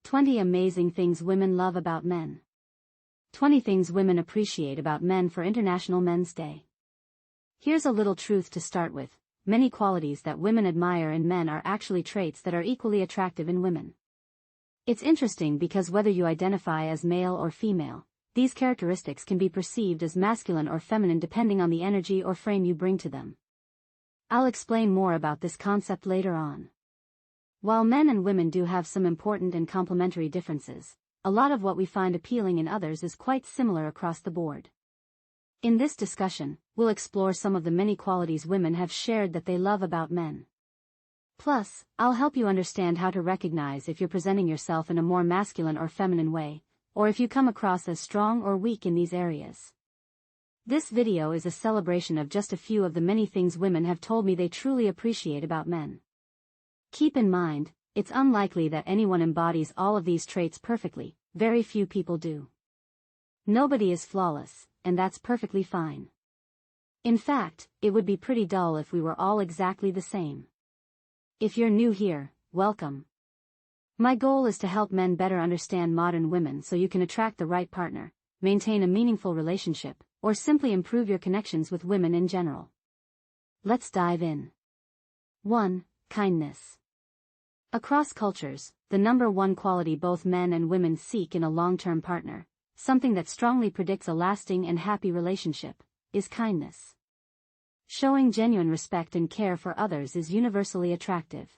20 amazing things women love about men. 20 things women appreciate about men for International Men's Day. Here's a little truth to start with. Many qualities that women admire in men are actually traits that are equally attractive in women. It's interesting because whether you identify as male or female, these characteristics can be perceived as masculine or feminine depending on the energy or frame you bring to them. I'll explain more about this concept later on. While men and women do have some important and complementary differences, a lot of what we find appealing in others is quite similar across the board. In this discussion, we'll explore some of the many qualities women have shared that they love about men. Plus, I'll help you understand how to recognize if you're presenting yourself in a more masculine or feminine way, or if you come across as strong or weak in these areas. This video is a celebration of just a few of the many things women have told me they truly appreciate about men. Keep in mind, it's unlikely that anyone embodies all of these traits perfectly, very few people do. Nobody is flawless, and that's perfectly fine. In fact, it would be pretty dull if we were all exactly the same. If you're new here, welcome. My goal is to help men better understand modern women so you can attract the right partner, maintain a meaningful relationship, or simply improve your connections with women in general. Let's dive in. 1. Kindness. Across cultures, the number one quality both men and women seek in a long-term partner, something that strongly predicts a lasting and happy relationship, is kindness. Showing genuine respect and care for others is universally attractive.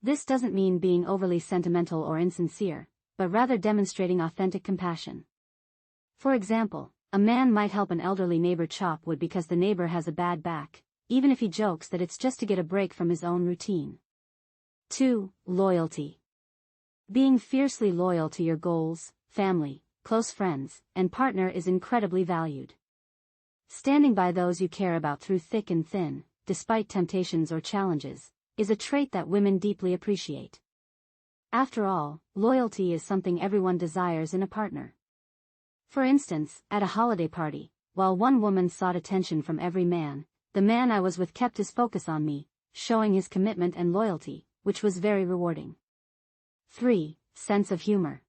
This doesn't mean being overly sentimental or insincere, but rather demonstrating authentic compassion. For example, a man might help an elderly neighbor chop wood because the neighbor has a bad back, even if he jokes that it's just to get a break from his own routine. 2. Loyalty. Being fiercely loyal to your goals, family, close friends, and partner is incredibly valued. Standing by those you care about through thick and thin, despite temptations or challenges, is a trait that women deeply appreciate. After all, loyalty is something everyone desires in a partner. For instance, at a holiday party, while one woman sought attention from every man, the man I was with kept his focus on me, showing his commitment and loyalty, which was very rewarding. 3. Sense of humor.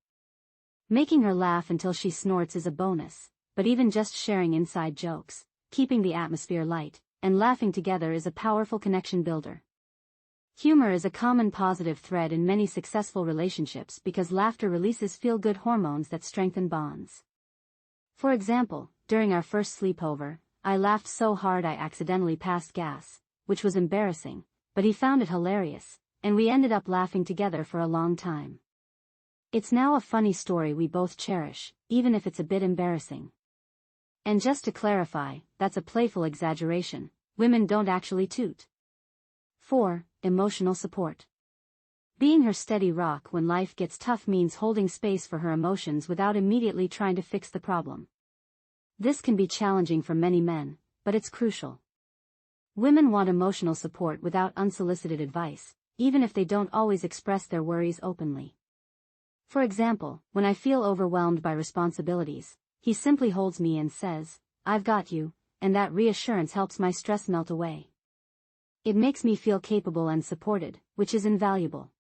Making her laugh until she snorts is a bonus, but even just sharing inside jokes, keeping the atmosphere light, and laughing together is a powerful connection builder. Humor is a common positive thread in many successful relationships because laughter releases feel-good hormones that strengthen bonds. For example, during our first sleepover, I laughed so hard I accidentally passed gas, which was embarrassing, but he found it hilarious, and we ended up laughing together for a long time. It's now a funny story we both cherish, even if it's a bit embarrassing. And just to clarify, that's a playful exaggeration, women don't actually toot. 4. Emotional support. Being her steady rock when life gets tough means holding space for her emotions without immediately trying to fix the problem. This can be challenging for many men, but it's crucial. Women want emotional support without unsolicited advice, even if they don't always express their worries openly. For example, when I feel overwhelmed by responsibilities, he simply holds me and says, "I've got you," and that reassurance helps my stress melt away. It makes me feel capable and supported, which is invaluable.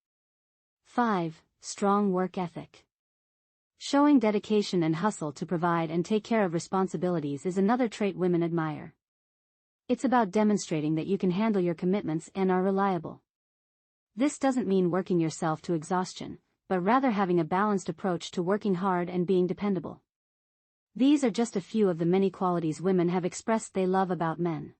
5. Strong work ethic. Showing dedication and hustle to provide and take care of responsibilities is another trait women admire. It's about demonstrating that you can handle your commitments and are reliable. This doesn't mean working yourself to exhaustion, but rather having a balanced approach to working hard and being dependable. These are just a few of the many qualities women have expressed they love about men.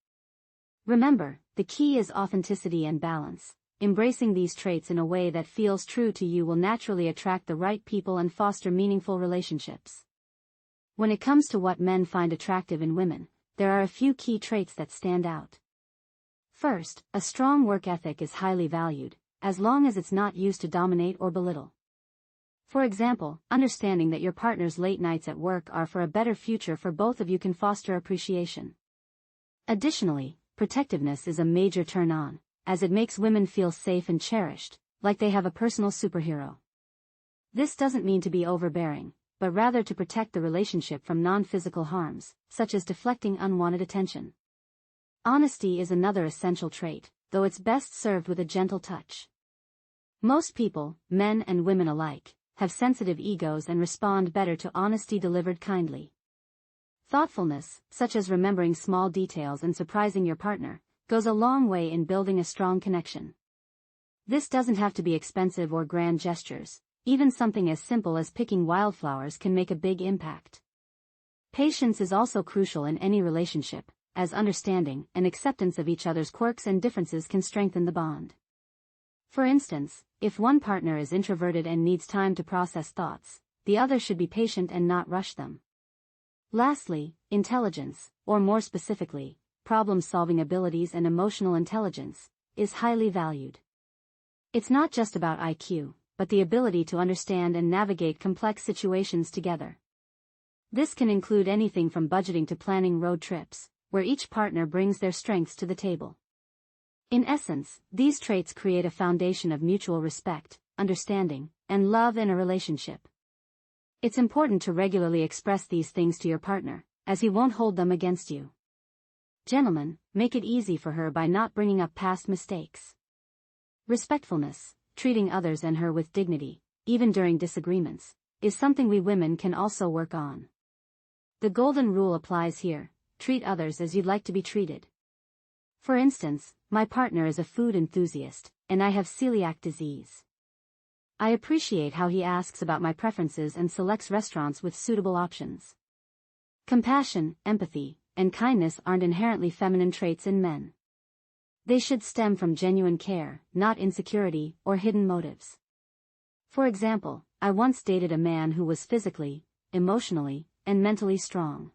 Remember, the key is authenticity and balance. Embracing these traits in a way that feels true to you will naturally attract the right people and foster meaningful relationships. When it comes to what men find attractive in women, there are a few key traits that stand out. First, a strong work ethic is highly valued, as long as it's not used to dominate or belittle. For example, understanding that your partner's late nights at work are for a better future for both of you can foster appreciation. Additionally, protectiveness is a major turn-on, as it makes women feel safe and cherished, like they have a personal superhero. This doesn't mean to be overbearing, but rather to protect the relationship from non-physical harms, such as deflecting unwanted attention. Honesty is another essential trait, though it's best served with a gentle touch. Most people, men and women alike, have sensitive egos and respond better to honesty delivered kindly. Thoughtfulness, such as remembering small details and surprising your partner, goes a long way in building a strong connection. This doesn't have to be expensive or grand gestures. Even something as simple as picking wildflowers can make a big impact. Patience is also crucial in any relationship, as understanding and acceptance of each other's quirks and differences can strengthen the bond. For instance, if one partner is introverted and needs time to process thoughts, the other should be patient and not rush them. Lastly, intelligence, or more specifically, problem-solving abilities and emotional intelligence, is highly valued. It's not just about IQ, but the ability to understand and navigate complex situations together. This can include anything from budgeting to planning road trips, where each partner brings their strengths to the table. In essence, these traits create a foundation of mutual respect, understanding, and love in a relationship. It's important to regularly express these things to your partner, as he won't hold them against you. Gentlemen, make it easy for her by not bringing up past mistakes. Respectfulness, treating others and her with dignity, even during disagreements, is something we women can also work on. The golden rule applies here: treat others as you'd like to be treated. For instance, my partner is a food enthusiast, and I have celiac disease. I appreciate how he asks about my preferences and selects restaurants with suitable options. Compassion, empathy, and kindness aren't inherently feminine traits in men. They should stem from genuine care, not insecurity or hidden motives. For example, I once dated a man who was physically, emotionally, and mentally strong.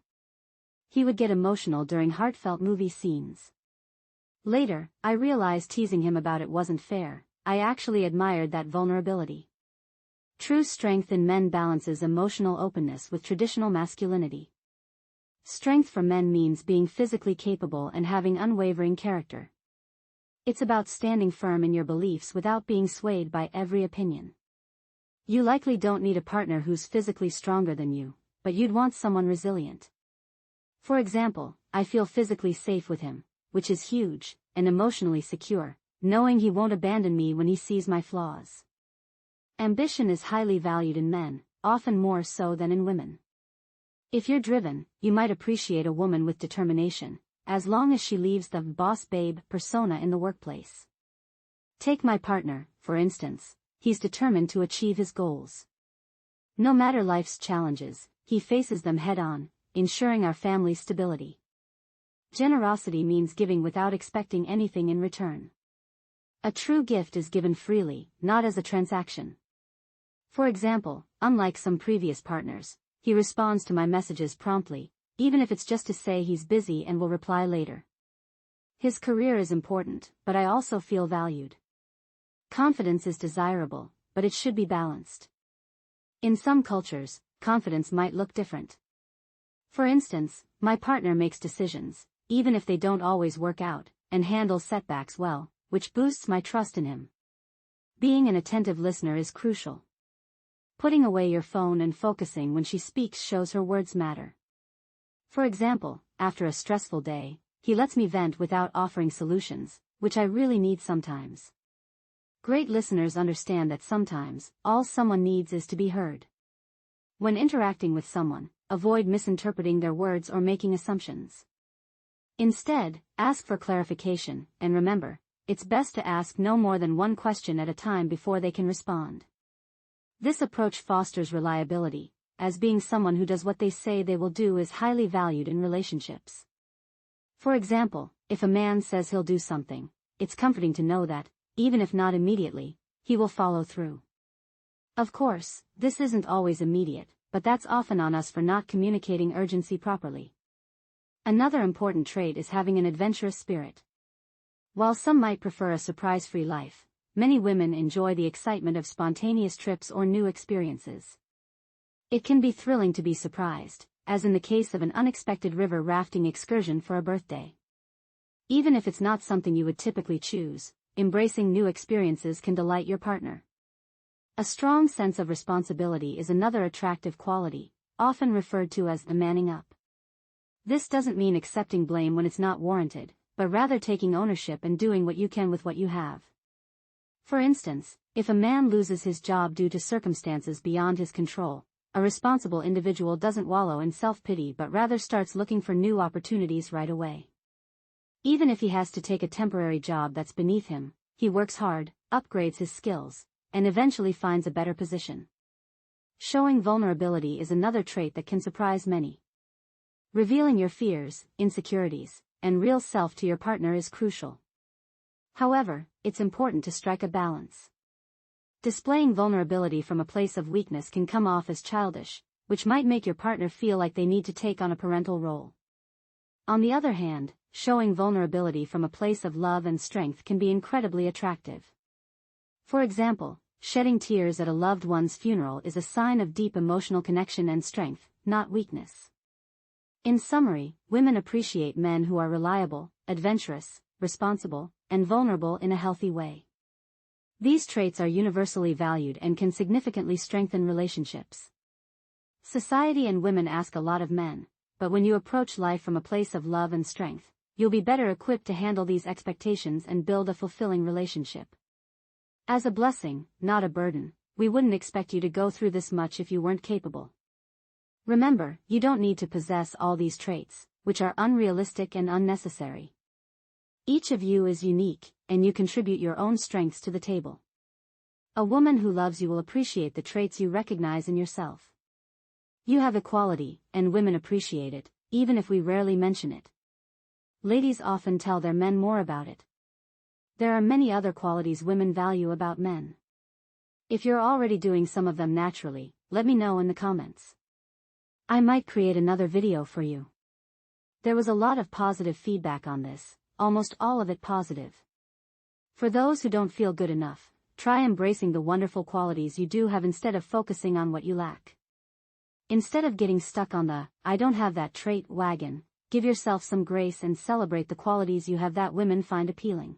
He would get emotional during heartfelt movie scenes. Later, I realized teasing him about it wasn't fair. I actually admired that vulnerability. True strength in men balances emotional openness with traditional masculinity. Strength for men means being physically capable and having unwavering character. It's about standing firm in your beliefs without being swayed by every opinion. You likely don't need a partner who's physically stronger than you, but you'd want someone resilient. For example, I feel physically safe with him, which is huge, and emotionally secure, knowing he won't abandon me when he sees my flaws. Ambition is highly valued in men, often more so than in women. If you're driven, you might appreciate a woman with determination, as long as she leaves the boss babe persona in the workplace. Take my partner, for instance. He's determined to achieve his goals. No matter life's challenges, he faces them head-on, ensuring our family's stability. Generosity means giving without expecting anything in return. A true gift is given freely, not as a transaction. For example, unlike some previous partners, he responds to my messages promptly, even if it's just to say he's busy and will reply later. His career is important, but I also feel valued. Confidence is desirable, but it should be balanced. In some cultures, confidence might look different. For instance, my partner makes decisions, even if they don't always work out, and handles setbacks well, which boosts my trust in him. Being an attentive listener is crucial. Putting away your phone and focusing when she speaks shows her words matter. For example, after a stressful day, he lets me vent without offering solutions, which I really need sometimes. Great listeners understand that sometimes, all someone needs is to be heard. When interacting with someone, avoid misinterpreting their words or making assumptions. Instead, ask for clarification, and remember, it's best to ask no more than one question at a time before they can respond. This approach fosters reliability, as being someone who does what they say they will do is highly valued in relationships. For example, if a man says he'll do something, it's comforting to know that, even if not immediately, he will follow through. Of course, this isn't always immediate, but that's often on us for not communicating urgency properly. Another important trait is having an adventurous spirit. While some might prefer a surprise-free life, many women enjoy the excitement of spontaneous trips or new experiences. It can be thrilling to be surprised, as in the case of an unexpected river rafting excursion for a birthday. Even if it's not something you would typically choose, embracing new experiences can delight your partner. A strong sense of responsibility is another attractive quality, often referred to as the manning up. This doesn't mean accepting blame when it's not warranted, but rather taking ownership and doing what you can with what you have. For instance, If a man loses his job due to circumstances beyond his control, a responsible individual doesn't wallow in self-pity but rather starts looking for new opportunities right away. Even if he has to take a temporary job that's beneath him, he works hard, upgrades his skills, and eventually finds a better position. Showing vulnerability is another trait that can surprise many. Revealing your fears, insecurities, and real self to your partner is crucial. However, it's important to strike a balance. Displaying vulnerability from a place of weakness can come off as childish, which might make your partner feel like they need to take on a parental role. On the other hand, showing vulnerability from a place of love and strength can be incredibly attractive. For example, shedding tears at a loved one's funeral is a sign of deep emotional connection and strength, not weakness. In summary, women appreciate men who are reliable, adventurous, responsible, and vulnerable in a healthy way. These traits are universally valued and can significantly strengthen relationships. Society and women ask a lot of men, but when you approach life from a place of love and strength, you'll be better equipped to handle these expectations and build a fulfilling relationship. As a blessing, not a burden, we wouldn't expect you to go through this much if you weren't capable. Remember, you don't need to possess all these traits, which are unrealistic and unnecessary. Each of you is unique, and you contribute your own strengths to the table. A woman who loves you will appreciate the traits you recognize in yourself. You have equality, and women appreciate it, even if we rarely mention it. Ladies often tell their men more about it. There are many other qualities women value about men. If you're already doing some of them naturally, let me know in the comments. I might create another video for you. There was a lot of positive feedback on this, almost all of it positive. For those who don't feel good enough, try embracing the wonderful qualities you do have instead of focusing on what you lack. Instead of getting stuck on the "I don't have that trait" wagon, give yourself some grace and celebrate the qualities you have that women find appealing.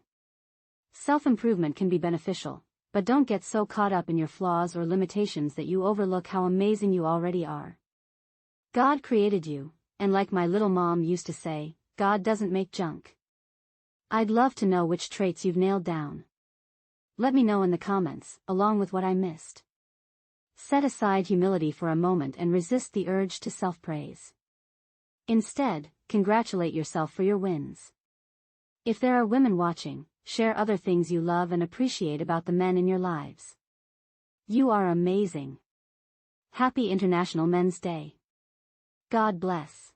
Self-improvement can be beneficial, but don't get so caught up in your flaws or limitations that you overlook how amazing you already are. God created you, and like my little mom used to say, God doesn't make junk. I'd love to know which traits you've nailed down. Let me know in the comments, along with what I missed. Set aside humility for a moment and resist the urge to self-praise. Instead, congratulate yourself for your wins. If there are women watching, share other things you love and appreciate about the men in your lives. You are amazing. Happy International Men's Day. God bless.